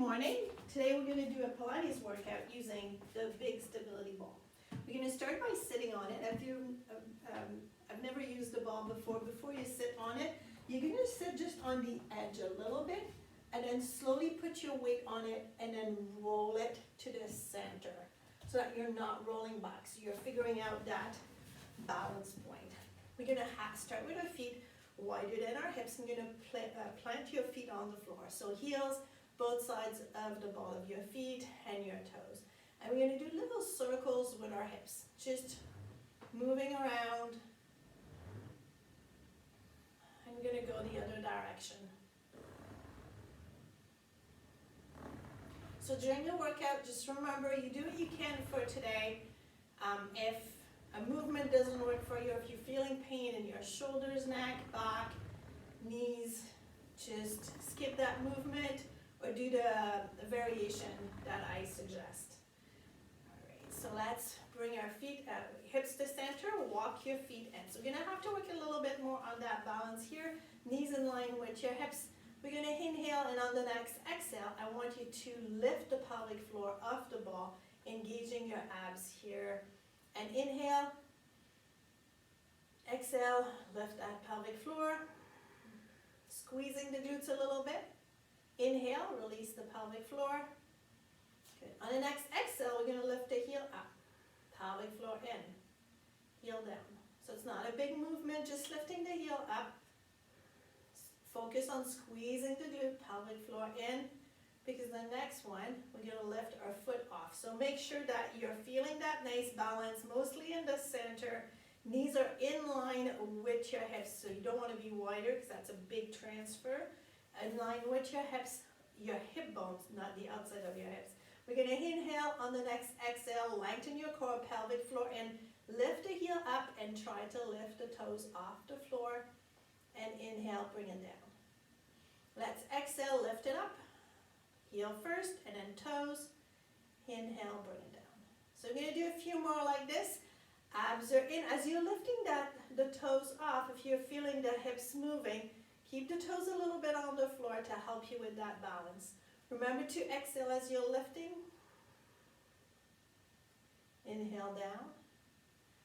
morning. Today we're going to do a Pilates workout using the big stability ball. We're going to start by sitting on it. I've never used the ball before. Before you sit on it, you're going to sit just on the edge a little bit and then slowly put your weight on it and then roll it to the center so that you're not rolling back. So you're figuring out that balance point. We're going to start with our feet wider than our hips. I'm going to plant your feet on the floor. So heels, both sides of the ball of your feet and your toes. And we're going to do little circles with our hips, just moving around. I'm going to go the other direction. So during the workout, just remember, you do what you can for today. If a movement doesn't work for you, if you're feeling pain in your shoulders, neck, back, knees, just skip that movement or do the variation that I suggest. All right, so let's bring our feet, hips to center, walk your feet in. So we're gonna have to work a little bit more on that balance here. Knees in line with your hips. We're gonna inhale, and on the next exhale, I want you to lift the pelvic floor off the ball, engaging your abs here. And inhale, exhale, lift that pelvic floor, squeezing the glutes a little bit. Inhale, release the pelvic floor. Good. On the next exhale, we're going to lift the heel up, pelvic floor in, heel down. So it's not a big movement, just lifting the heel up. Focus on squeezing the glute, pelvic floor in, because the next one, we're going to lift our foot off. So make sure that you're feeling that nice balance, mostly in the center. Knees are in line with your hips, so you don't want to be wider because that's a big transfer. In line with your hips, your hip bones, not the outside of your hips. We're going to inhale. On the next exhale, lengthen your core, pelvic floor in. Lift the heel up and try to lift the toes off the floor. And inhale, bring it down. Let's exhale, lift it up. Heel first and then toes. Inhale, bring it down. So we're going to do a few more like this. Abs are in. As you're lifting the toes off, if you're feeling the hips moving, keep the toes a little bit on the floor to help you with that balance. Remember to exhale as you're lifting. Inhale down.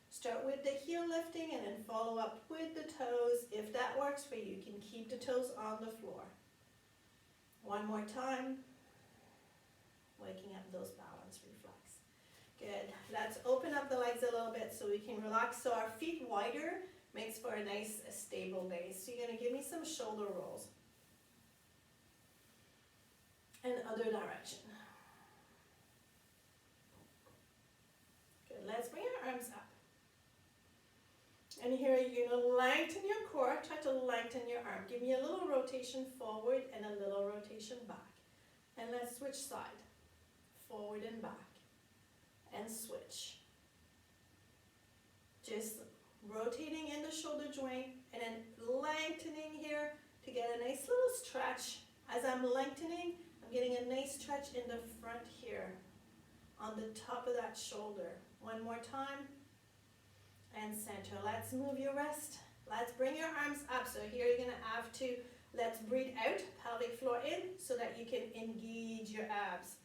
Start with the heel lifting and then follow up with the toes. If that works for you, you can keep the toes on the floor. One more time. Waking up those balance reflex. Good. Let's open up the legs a little bit so we can relax. So our feet wider makes for a nice stable base. So you're going to give me some shoulder rolls. And other direction. Good. Let's bring our arms up. And here you're going to lengthen your core. Try to lengthen your arm. Give me a little rotation forward and a little rotation back. And let's switch side. Forward and back. And switch. Just rotating in the shoulder joint and then lengthening here to get a nice little stretch. As I'm lengthening, I'm getting a nice stretch in the front here on the top of that shoulder. One more time. And center. Let's move your wrist. Let's bring your arms up. So here you're going to have to, let's breathe out, pelvic floor in, so that you can engage your abs.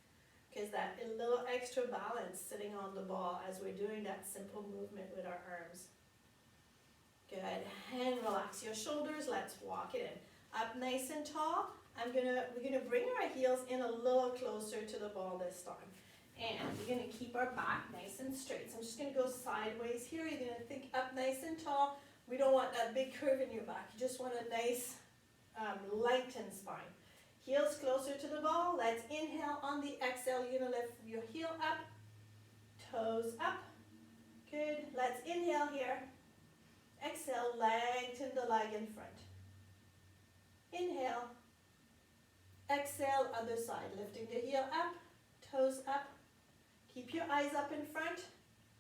Because that a little extra balance sitting on the ball as we're doing that simple movement with our arms. Good. And relax your shoulders. Let's walk it in. Up nice and tall. We're gonna bring our heels in a little closer to the ball this time. And we're going to keep our back nice and straight. So I'm just going to go sideways here. You're going to think up nice and tall. We don't want that big curve in your back. You just want a nice lengthened spine. Heels closer to the ball. Let's inhale. On the exhale, you're going to lift your heel up. Toes up. Good. Let's inhale here. Exhale, lengthen the leg in front. Inhale. Exhale, other side. Lifting the heel up. Toes up. Keep your eyes up in front.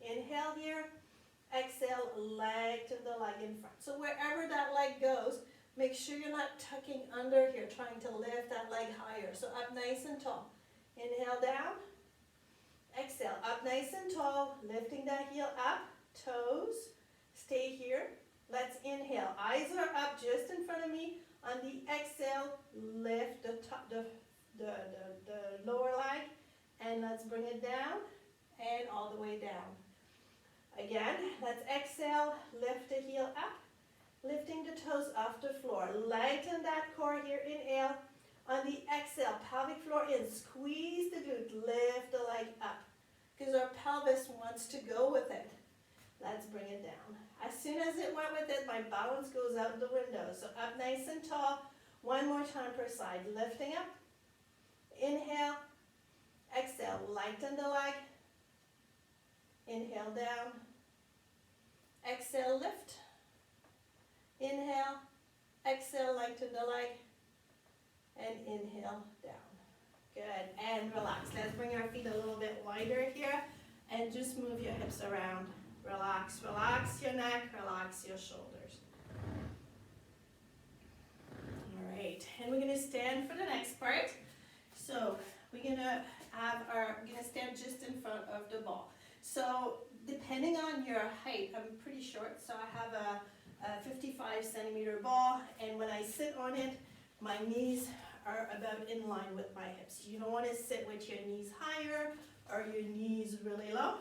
Inhale here. Exhale, lengthen the leg in front. So wherever that leg goes, make sure you're not tucking under here, trying to lift that leg higher. So up nice and tall. Inhale down. Exhale, up nice and tall. Lifting that heel up. Toes. Stay here. Let's inhale. Eyes are up just in front of me. On the exhale, lift the the lower leg, and let's bring it down and all the way down. Again, let's exhale, lift the heel up, lifting the toes off the floor. Lighten that core here, inhale. On the exhale, pelvic floor in, squeeze the glute, lift the leg up, because our pelvis wants to go with it. Let's bring it down. As soon as it went with it, my balance goes out the window. So up nice and tall, one more time per side, lifting up, inhale, exhale, lighten the leg, inhale down, exhale, lift, inhale, exhale, lighten the leg, and inhale down. Good, and relax. Let's bring our feet a little bit wider here, and just move your hips around. Relax, relax your neck, relax your shoulders. All right, and we're gonna stand for the next part. So we're gonna stand just in front of the ball. So depending on your height, I'm pretty short, so I have a 55 centimeter ball, and when I sit on it, my knees are about in line with my hips. You don't want to sit with your knees higher or your knees really low.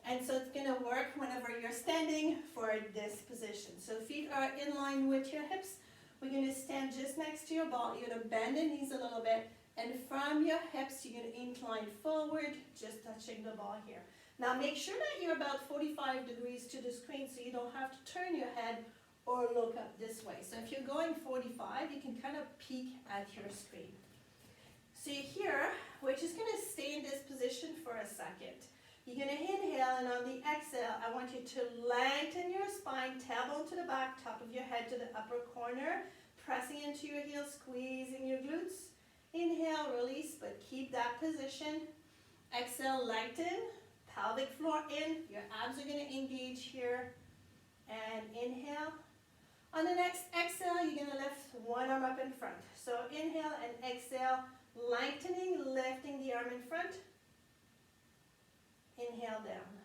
And so it's going to work whenever you're standing for this position. So feet are in line with your hips. We're going to stand just next to your ball. You're going to bend the knees a little bit, and from your hips, you're going to incline forward, just touching the ball here. Now make sure that you're about 45 degrees to the screen so you don't have to turn your head or look up this way. So if you're going 45, you can kind of peek at your screen. So here, we're just going to stay in this position for a second. You're going to inhale, and on the exhale, I want you to lengthen your spine, tailbone to the back, top of your head to the upper corner, pressing into your heels, squeezing your glutes. Inhale, release, but keep that position. Exhale, lengthen, pelvic floor in. Your abs are going to engage here. And inhale. On the next exhale, you're going to lift one arm up in front. So inhale and exhale, lengthening, lifting the arm in front. Inhale down.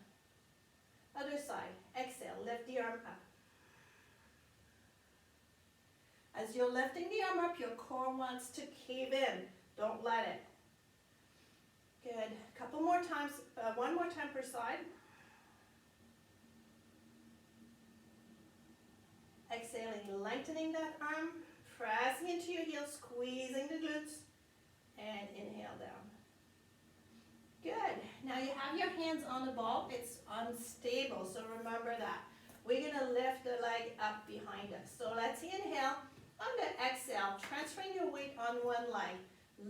Other side. Exhale, lift the arm up. As you're lifting the arm up, your core wants to cave in. Don't let it. Good. Couple more times, one more time per side. Exhaling, lengthening that arm, pressing into your heels, squeezing the glutes, and inhale down. Good. Now you have your hands on the ball. It's unstable, so remember that. We're going to lift the leg up behind us. So let's inhale. On the exhale, transferring your weight on one leg,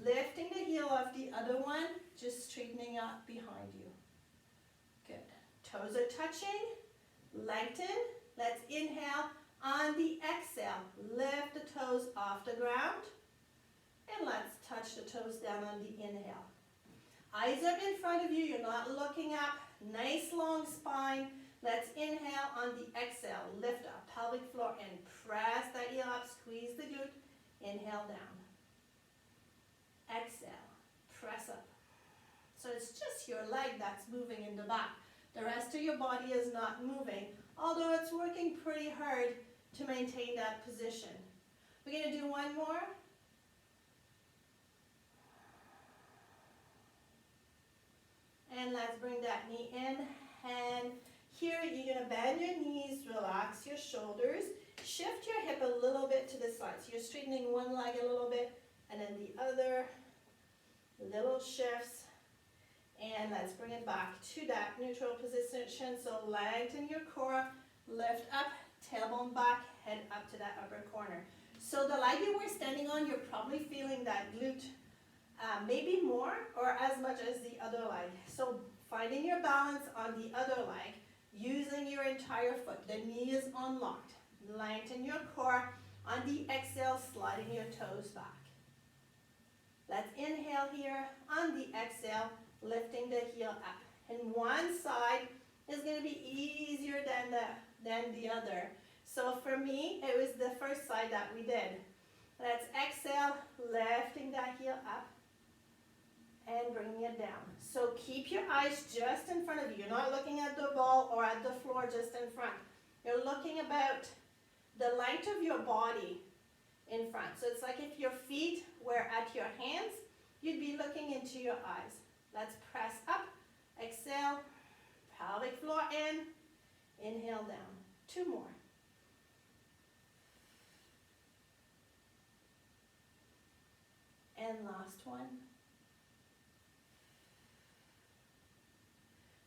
lifting the heel off the other one, just straightening up behind you. Good. Toes are touching. Lengthen. Let's inhale. On the exhale, lift the toes off the ground. And let's touch the toes down on the inhale. Eyes up in front of you. You're not looking up. Nice long spine. Let's inhale. On the exhale, lift up, pelvic floor in. Press that heel up, squeeze the glute. Inhale down. Exhale, press up. So it's just your leg that's moving in the back. The rest of your body is not moving, although it's working pretty hard to maintain that position. We're going to do one more. And let's bring that knee in. And here you're going to bend your knees, relax your shoulders, shift your hip a little bit to the side. So you're straightening one leg a little bit, and then the other, little shifts. And let's bring it back to that neutral position. So lengthen your core, lift up, tailbone back, head up to that upper corner. So the leg you were standing on, you're probably feeling that glute maybe more or as much as the other leg. So finding your balance on the other leg, using your entire foot. The knee is unlocked. Lengthen your core. On the exhale, sliding your toes back. Let's inhale here. On the exhale, lifting the heel up. And one side is going to be easier than the other. So for me, it was the first side that we did. Let's exhale, lifting that heel up and bringing it down. So keep your eyes just in front of you. You're not looking at the ball or at the floor, just in front. You're looking about the length of your body in front. So it's like if your feet were at your hands, you'd be looking into your eyes. Let's press up, exhale, pelvic floor in, inhale down. 2 more. And last one.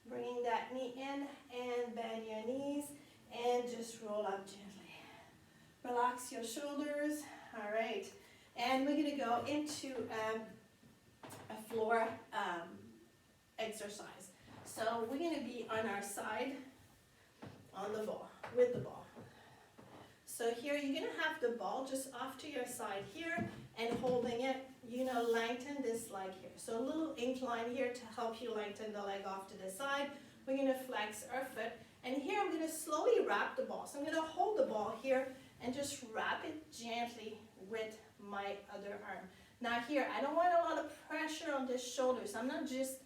Bringing that knee in and bend your knees and just roll up gently. Relax your shoulders. All right. And we're going to go into a floor exercise. So we're going to be on our side on the ball, with the ball. So here you're going to have the ball just off to your side here and holding it, lengthen this leg here. So a little incline here to help you lengthen the leg off to the side. We're going to flex our foot. And here I'm going to slowly wrap the ball. So I'm going to hold the ball here and just wrap it gently with my other arm. Now here, I don't want a lot of pressure on the shoulders. I'm not just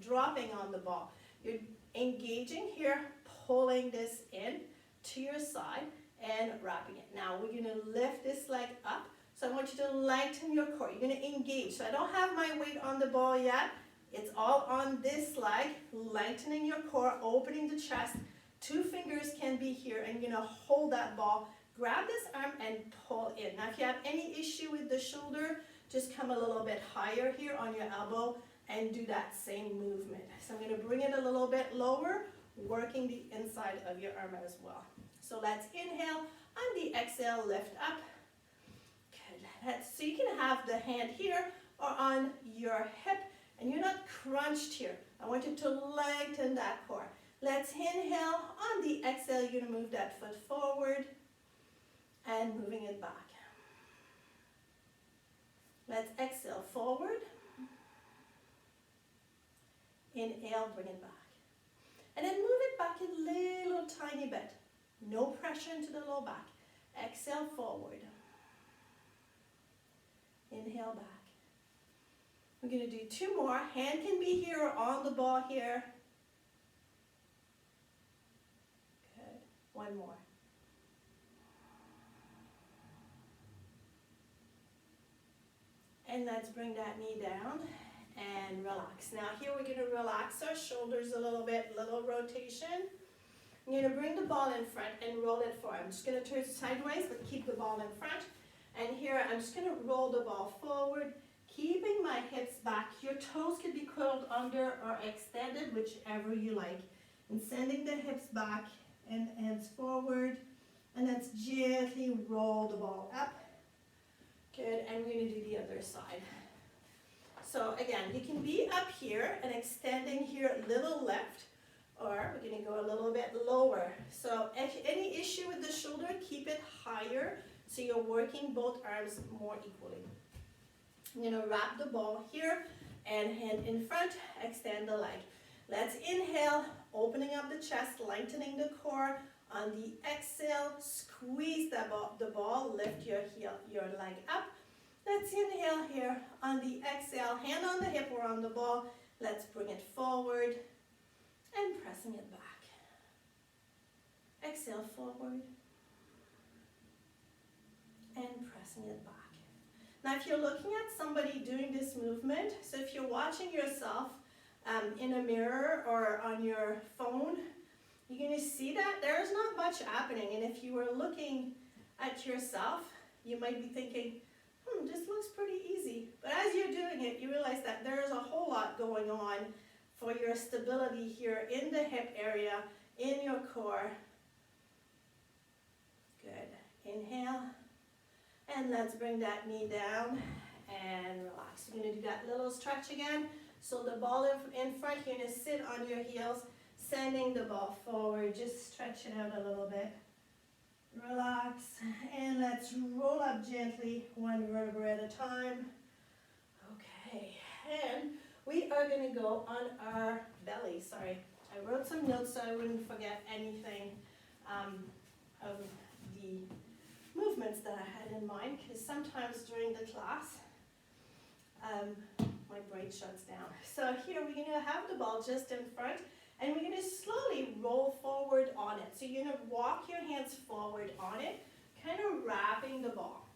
dropping on the ball. You're engaging here, pulling this in to your side and wrapping it. Now we're going to lift this leg up. So I want you to lengthen your core. You're going to engage. So I don't have my weight on the ball yet. It's all on this leg, lengthening your core, opening the chest. 2 fingers can be here, and you're going to hold that ball. Grab this arm and pull in. Now, if you have any issue with the shoulder, just come a little bit higher here on your elbow and do that same movement. So I'm going to bring it a little bit lower, working the inside of your arm as well. So let's inhale. On the exhale, lift up. Good. So you can have the hand here or on your hip, and you're not crunched here. I want you to lengthen that core. Let's inhale. On the exhale, you're going to move that foot forward and moving it back. Let's exhale forward. Inhale, bring it back. And then move it back a little tiny bit. No pressure into the low back. Exhale forward. Inhale back. We're going to do 2 more. Hand can be here or on the ball here. Good. 1 more. And let's bring that knee down and relax. Now here we're going to relax our shoulders a little bit, little rotation. I'm going to bring the ball in front and roll it forward. I'm just going to turn it sideways, but keep the ball in front. And here I'm just going to roll the ball forward, keeping my hips back. Your toes could be curled under or extended, whichever you like. And sending the hips back and hands forward. And let's gently roll the ball up. Good, and we're going to do the other side. So again, you can be up here and extending here a little left, or we're going to go a little bit lower. So any issue with the shoulder, keep it higher so you're working both arms more equally. I'm going to wrap the ball here and hand in front, extend the leg. Let's inhale, opening up the chest, lengthening the core. On the exhale, squeeze the ball, lift your leg up. Let's inhale here. On the exhale, hand on the hip or on the ball. Let's bring it forward and pressing it back. Exhale forward and pressing it back. Now if you're looking at somebody doing this movement, so if you're watching yourself in a mirror or on your phone, you're going to see that there's not much happening. And if you were looking at yourself, you might be thinking, this looks pretty easy. But as you're doing it, you realize that there's a whole lot going on for your stability here in the hip area, in your core. Good. Inhale. And let's bring that knee down and relax. You're going to do that little stretch again. So the ball in front, you're going to sit on your heels, sending the ball forward, just stretch it out a little bit. Relax, and let's roll up gently, 1 vertebra at a time. Okay, and we are going to go on our belly. Sorry, I wrote some notes so I wouldn't forget anything of the movements that I had in mind, because sometimes during the class, my brain shuts down. So here we're going to have the ball just in front, and we're going to slowly roll forward on it. So you're going to walk your hands forward on it, kind of wrapping the ball.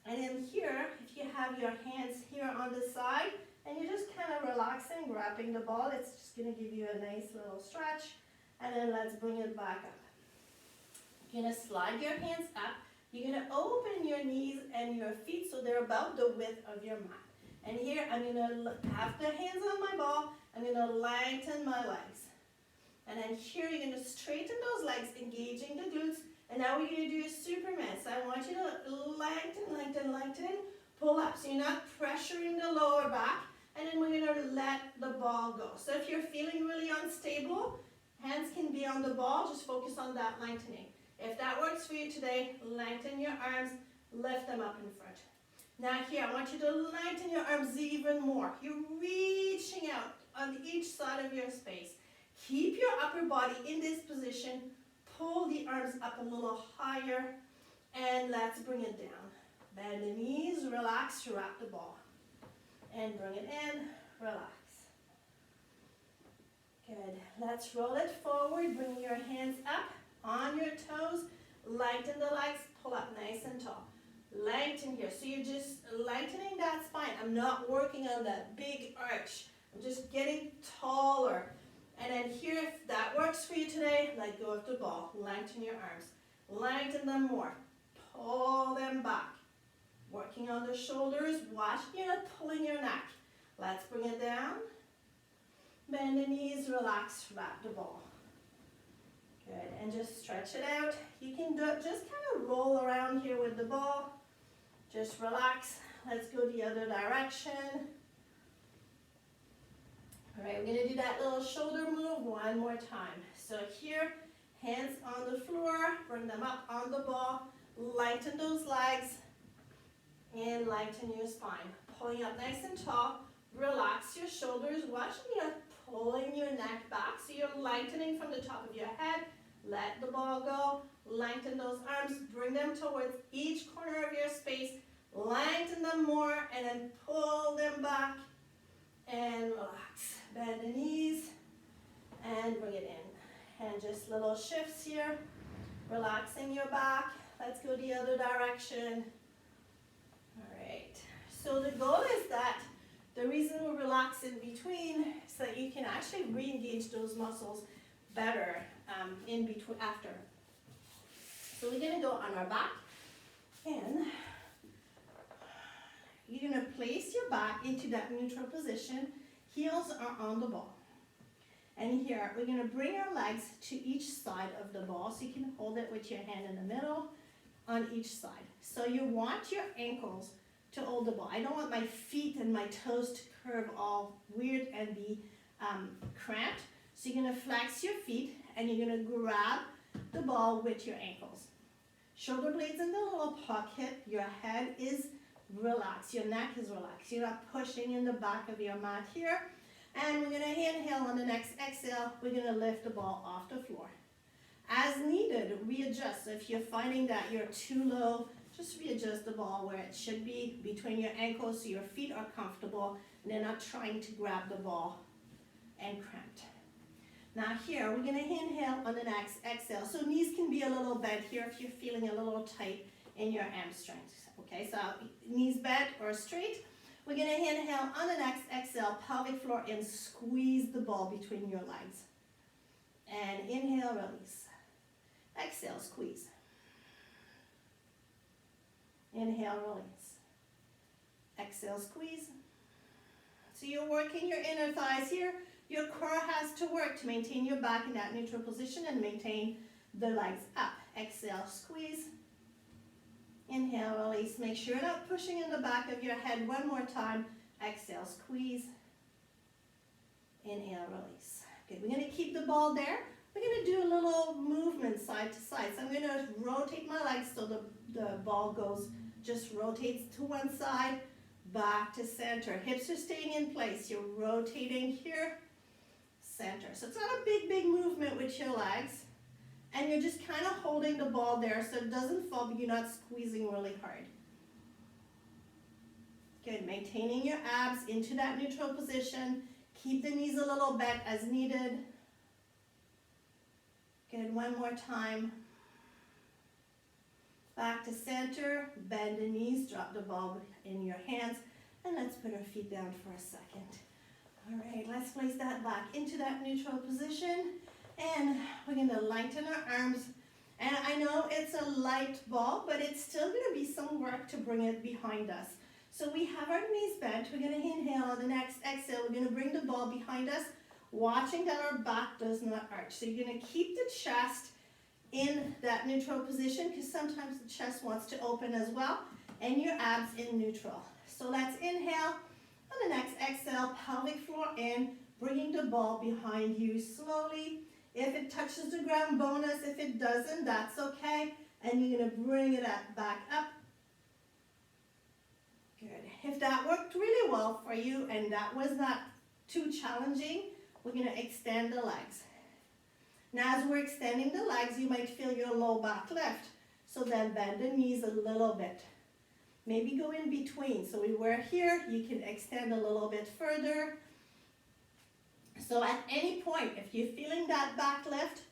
And then here, if you have your hands here on the side, and you're just kind of relaxing, wrapping the ball, it's just going to give you a nice little stretch. And then let's bring it back up. You're going to slide your hands up. You're going to open your knees and your feet so they're about the width of your mat. And here, I'm going to have the hands on my ball. I'm going to lengthen my legs. And then here, you're going to straighten those legs, engaging the glutes. And now we're going to do a Superman. So I want you to lengthen, lengthen, lengthen. Pull up. So you're not pressuring the lower back. And then we're going to let the ball go. So if you're feeling really unstable, hands can be on the ball. Just focus on that lengthening. If that works for you today, lengthen your arms, lift them up in front. Now here, I want you to lengthen your arms even more. You're reaching out on each side of your space. Keep your upper body in this position. Pull the arms up a little higher. And let's bring it down. Bend the knees, relax, wrap the ball. And bring it in, relax. Good. Let's roll it forward. Bring your hands up on your toes. Lengthen the legs. Pull up nice and tall. Lengthen here. So you're just lengthening that spine. I'm not working on that big arch. I'm just getting taller. And then here, if that works for you today, let go of the ball. Lengthen your arms. Lengthen them more. Pull them back. Working on the shoulders. Watch you're not pulling your neck. Let's bring it down. Bend the knees, relax, wrap the ball. Good, and just stretch it out. You can just kind of roll around here with the ball. Just relax. Let's go the other direction. All right, we're going to do that little shoulder move one more time. So here, hands on the floor, bring them up on the ball. Lengthen those legs and lengthen your spine. Pulling up nice and tall. Relax your shoulders. Watch me pulling your neck back. So you're lengthening from the top of your head. Let the ball go. Lengthen those arms. Bring them towards each corner of your space. Lengthen them more and then pull them back and relax. Bend the knees and bring it in. And just little shifts here. Relaxing your back. Let's go the other direction. All right. So the goal is that the reason we relax in between is that you can actually re-engage those muscles better in between after. So we're going to go on our back and you're going to place your back into that neutral position. Heels are on the ball. And here we're going to bring our legs to each side of the ball so you can hold it with your hand in the middle on each side. So you want your ankles to hold the ball. I don't want my feet and my toes to curve all weird and be cramped. So you're going to flex your feet and you're going to grab the ball with your ankles. Shoulder blades in the little pocket. Your head is relaxed. Your neck is relaxed. You're not pushing in the back of your mat here. And we're going to inhale. On the next exhale, we're going to lift the ball off the floor. As needed, readjust. So if you're finding that you're too low, just readjust the ball where it should be between your ankles so your feet are comfortable and they're not trying to grab the ball and cramped. Now here, we're going to inhale on the next exhale. So knees can be a little bent here if you're feeling a little tight in your hamstrings. Okay, so knees bent or straight. We're going to inhale on the next exhale, pelvic floor in, squeeze the ball between your legs. And inhale, release. Exhale, squeeze. Inhale, release. Exhale, squeeze. So you're working your inner thighs here. Your core has to work to maintain your back in that neutral position and maintain the legs up. Exhale, squeeze. Inhale, release. Make sure you're not pushing in the back of your head. One more time. Exhale, squeeze. Inhale, release. Good. We're going to keep the ball there. We're going to do a little movement side to side. So I'm going to rotate my legs so the ball goes, just rotates to one side, back to center. Hips are staying in place. You're rotating here, center. So it's not a big movement with your legs. And you're just kind of holding the ball there so it doesn't fall, but you're not squeezing really hard. Good. Maintaining your abs into that neutral position. Keep the knees a little bent as needed. Good. One more time. Back to center, bend the knees, drop the ball in your hands, and let's put our feet down for a second. All right, let's place that back into that neutral position, and we're gonna lighten our arms. And I know it's a light ball, but it's still gonna be some work to bring it behind us. So we have our knees bent. We're gonna inhale. On the next exhale, we're gonna bring the ball behind us, watching that our back does not arch. So you're gonna keep the chest in that neutral position, because sometimes the chest wants to open as well, and your abs in neutral. So let's inhale. On the next exhale, pelvic floor in, bringing the ball behind you slowly. If it touches the ground, bonus. If it doesn't, that's okay. And you're gonna bring it back up. Good. If that worked really well for you and that was not too challenging, we're gonna extend the legs. Now as we're extending the legs, you might feel your low back lift. So then bend the knees a little bit. Maybe go in between. So we were here, you can extend a little bit further. So at any point, if you're feeling that back lift,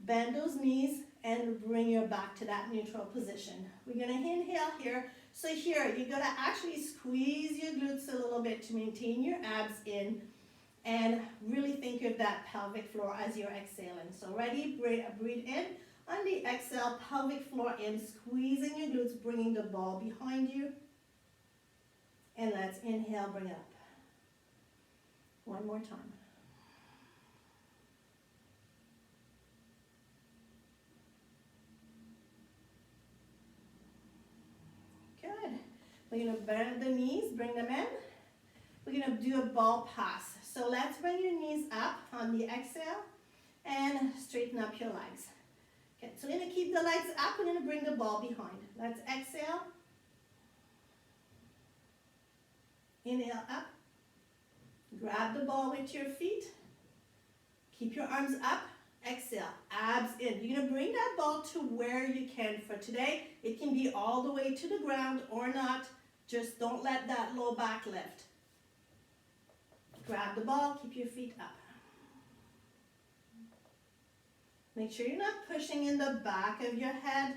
bend those knees and bring your back to that neutral position. We're gonna inhale here. So here, you're gonna actually squeeze your glutes a little bit to maintain your abs in, and really think of that pelvic floor as you're exhaling. So ready, breathe in. On the exhale, pelvic floor in, squeezing your glutes, bringing the ball behind you. And let's inhale, bring it up. One more time. Good. We're gonna bend the knees, bring them in. We're gonna do a ball pass. So let's bring your knees up on the exhale and straighten up your legs. Okay, so we're gonna keep the legs up, we're gonna bring the ball behind. Let's exhale. Inhale up. Grab the ball with your feet. Keep your arms up. Exhale, abs in. You're gonna bring that ball to where you can for today. It can be all the way to the ground or not. Just don't let that low back lift. Grab the ball, keep your feet up. Make sure you're not pushing in the back of your head.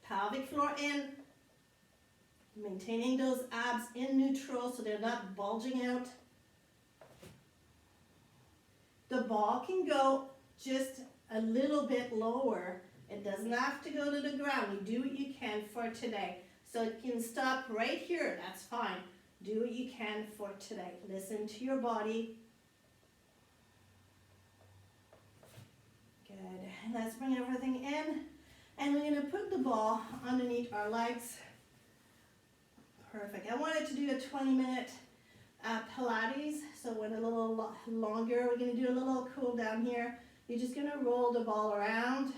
Pelvic floor in. Maintaining those abs in neutral so they're not bulging out. The ball can go just a little bit lower. It doesn't have to go to the ground. You do what you can for today. So it can stop right here, that's fine. Do what you can for today. Listen to your body. Good, and let's bring everything in. And we're gonna put the ball underneath our legs. Perfect. I wanted to do a 20-minute Pilates, so went a little longer. We're gonna do a little cool down here. You're just gonna roll the ball around.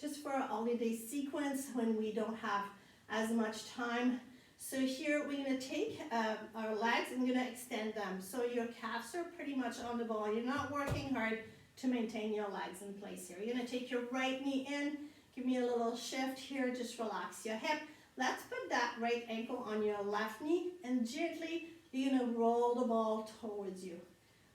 Just for a holiday sequence when we don't have as much time. So here we're gonna take our legs and we're gonna extend them. So your calves are pretty much on the ball. You're not working hard to maintain your legs in place here. You're gonna take your right knee in. Give me a little shift here, just relax your hip. Let's put that right ankle on your left knee and gently you're gonna roll the ball towards you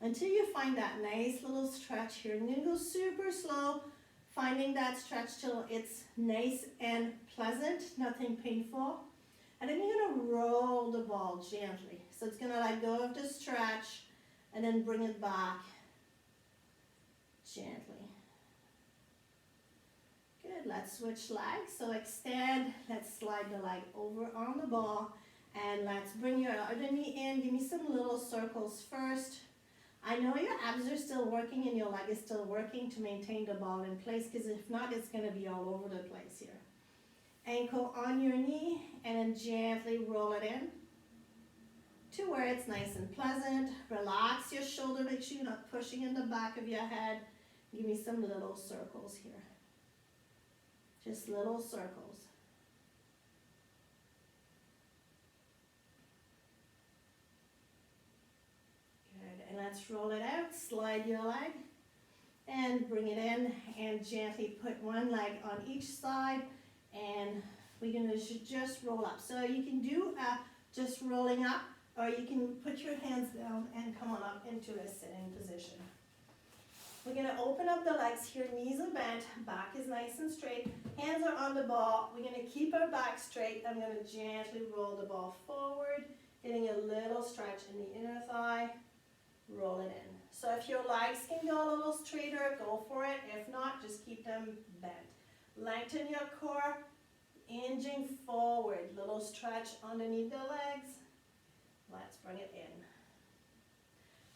until you find that nice little stretch here. I'm gonna go super slow, finding that stretch till it's nice and pleasant, nothing painful. And then you're gonna roll the ball gently. So it's gonna let go of the stretch and then bring it back gently. Good, let's switch legs. So extend, let's slide the leg over on the ball, and let's bring your other knee in. Give me some little circles first. I know your abs are still working and your leg is still working to maintain the ball in place, because if not, it's gonna be all over the place here. Ankle on your knee, and then gently roll it in to where it's nice and pleasant. Relax your shoulder, make sure you're not pushing in the back of your head. Give me some little circles here. Just little circles. Good, and let's roll it out. Slide your leg and bring it in and gently put one leg on each side, and we're gonna just roll up. So you can do just rolling up, or you can put your hands down and come on up into a sitting position. We're going to open up the legs here, knees are bent, back is nice and straight, hands are on the ball. We're going to keep our back straight. I'm going to gently roll the ball forward, getting a little stretch in the inner thigh, roll it in. So if your legs can go a little straighter, go for it. If not, just keep them bent. Lengthen your core, hinging forward, little stretch underneath the legs. Let's bring it in.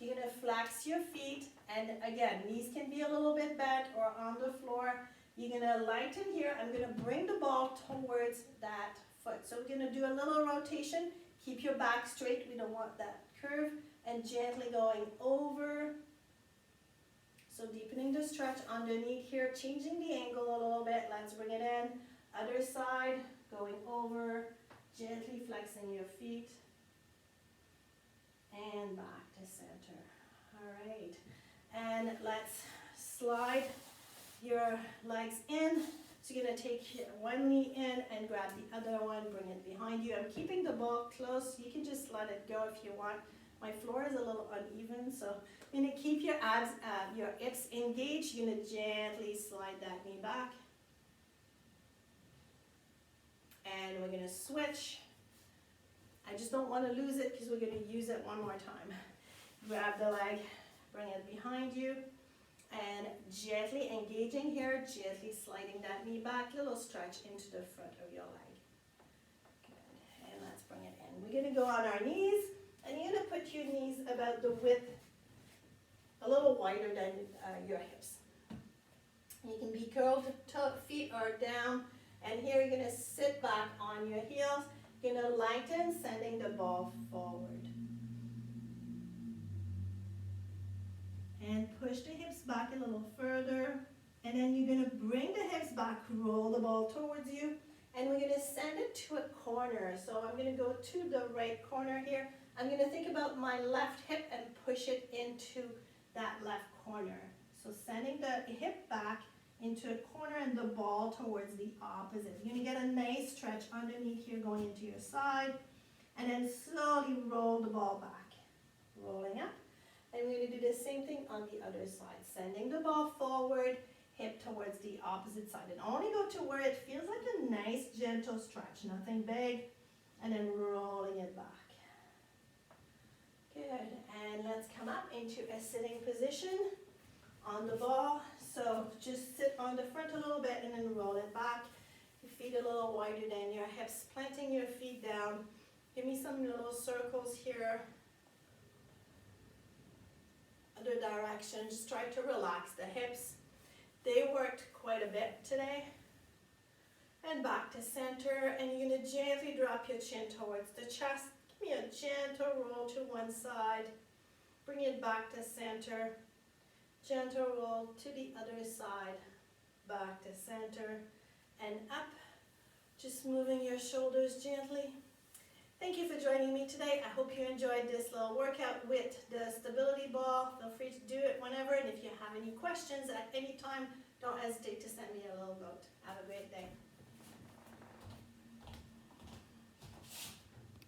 You're going to flex your feet, and again, knees can be a little bit bent or on the floor. You're going to lighten here. I'm going to bring the ball towards that foot. So we're going to do a little rotation. Keep your back straight. We don't want that curve. And gently going over. So deepening the stretch underneath here, changing the angle a little bit. Let's bring it in. Other side, going over, gently flexing your feet. And back to center. All right. And let's slide your legs in. So you're going to take one knee in and grab the other one, bring it behind you. I'm keeping the ball close. You can just let it go if you want. My floor is a little uneven, so you're going to keep your abs, your hips engaged. You're going to gently slide that knee back. And we're going to switch. I just don't want to lose it because we're going to use it one more time. Grab the leg, bring it behind you, and gently engaging here, gently sliding that knee back, little stretch into the front of your leg. Good, and let's bring it in. We're going to go on our knees, and you're going to put your knees about the width, a little wider than your hips. You can be curled, feet are down, and here you're going to sit back on your heels. You're going to lengthen, sending the ball forward. And push the hips back a little further. And then you're going to bring the hips back, roll the ball towards you. And we're going to send it to a corner. So I'm going to go to the right corner here. I'm going to think about my left hip and push it into that left corner. So sending the hip back into a corner and the ball towards the opposite. You're going to get a nice stretch underneath here going into your side. And then slowly roll the ball back. Rolling up. And we're going to do the same thing on the other side. Sending the ball forward, hip towards the opposite side. And only go to where it feels like a nice gentle stretch. Nothing big. And then rolling it back. Good. And let's come up into a sitting position on the ball. So just sit on the front a little bit and then roll it back. Your feet a little wider than your hips, planting your feet down. Give me some little circles here. Other direction, just try to relax the hips. They worked quite a bit today. And back to center, and you're going to gently drop your chin towards the chest. Give me a gentle roll to one side. Bring it back to center. Gentle roll to the other side, back to center, and up. Just moving your shoulders gently. Thank you for joining me today. I hope you enjoyed this little workout with the stability ball. Feel free to do it whenever, and if you have any questions at any time, don't hesitate to send me a little note. Have a great day.